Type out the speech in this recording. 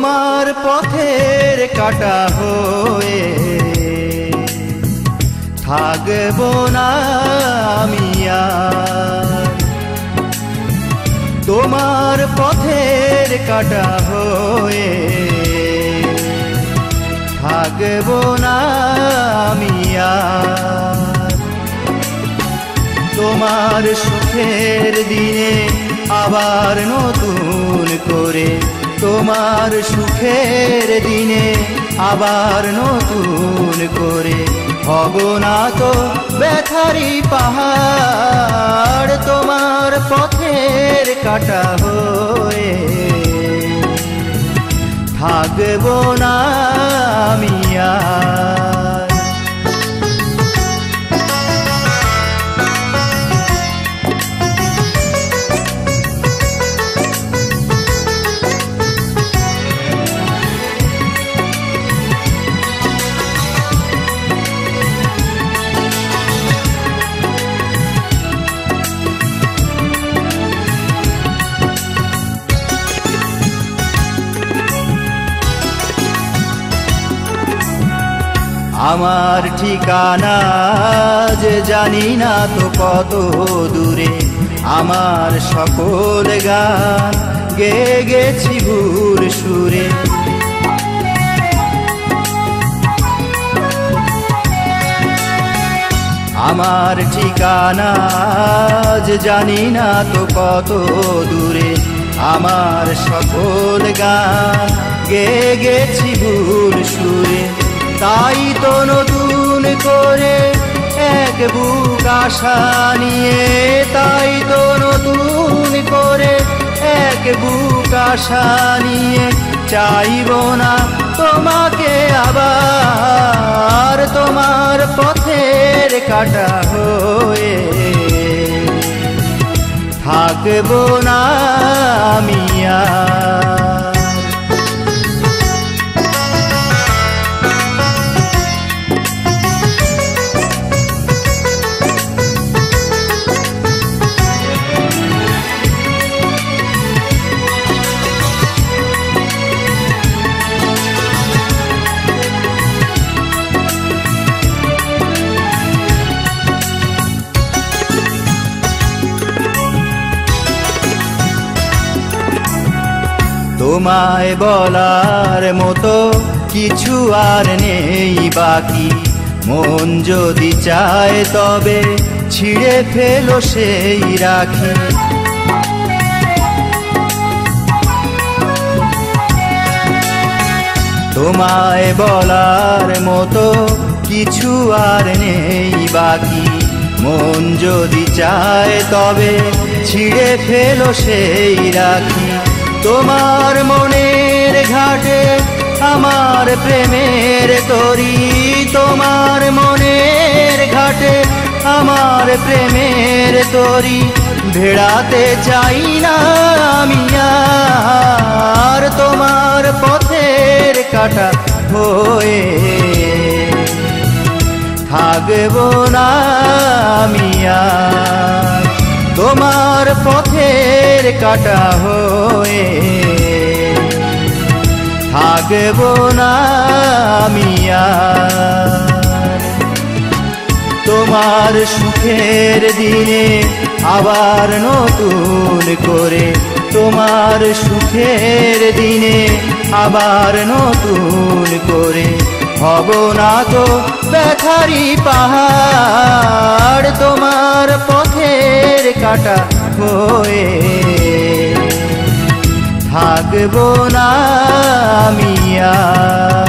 তোমার পথের কাটা হয়ে থাকবো না আমি আর। তোমার পথের কাটা হয়ে থাকবো না আমি আর। তোমার সুখের দিনে আবার নতুন করে, তোমার সুখের দিনে আবার নতুন করে হব না তো ব্যথারি পাহাড়। তোমার পথের কাটা হয়ে থাকবো না আমি আর। আমার ঠিকানা যে জানি না তো কত দূরে, আমার সকল গান গেয়ে গেছি ভুর সুরে। আমার ঠিকানা যে জানি না তো কত দূরে, আমার সকল গান গেয়ে গেছি ভুর সুরে। তাই তো নতুন করে এক বুক আশা নিয়ে, তাই তো নতুন করে এক বুক আশা নিয়ে চাইব না তোমাকে আবার। তোমার পথের কাটা হয়ে থাকবো না আমি আর। তোমায় বলার মতো কিছু আর নেই বাকি, মন যদি চায় তবে ছিঁড়ে ফেলো সেই রাখি। তোমায় বলার মতো কিছু আর নেই বাকি, মন যদি চায় তবে ছিঁড়ে ফেলো সেই রাখি। তোমার মনের ঘাটে আমার প্রেমের তরী, তোমার মনের ঘাটে আমার প্রেমের তরী ভেড়াতে চাই না আমি আর। তোমার পথের কাটা হয়ে থাকবো না আমি আর। তোমার পথের কাটা হয়ে থাকবো না আমি আর। তোমার সুখের দিনে আবার নতুন করে, তোমার সুখের দিনে আবার নতুন করে হব না তো ব্যথারি পাহাড়। তোমার পথের কাটা হয়ে থাকবো না আমি আর।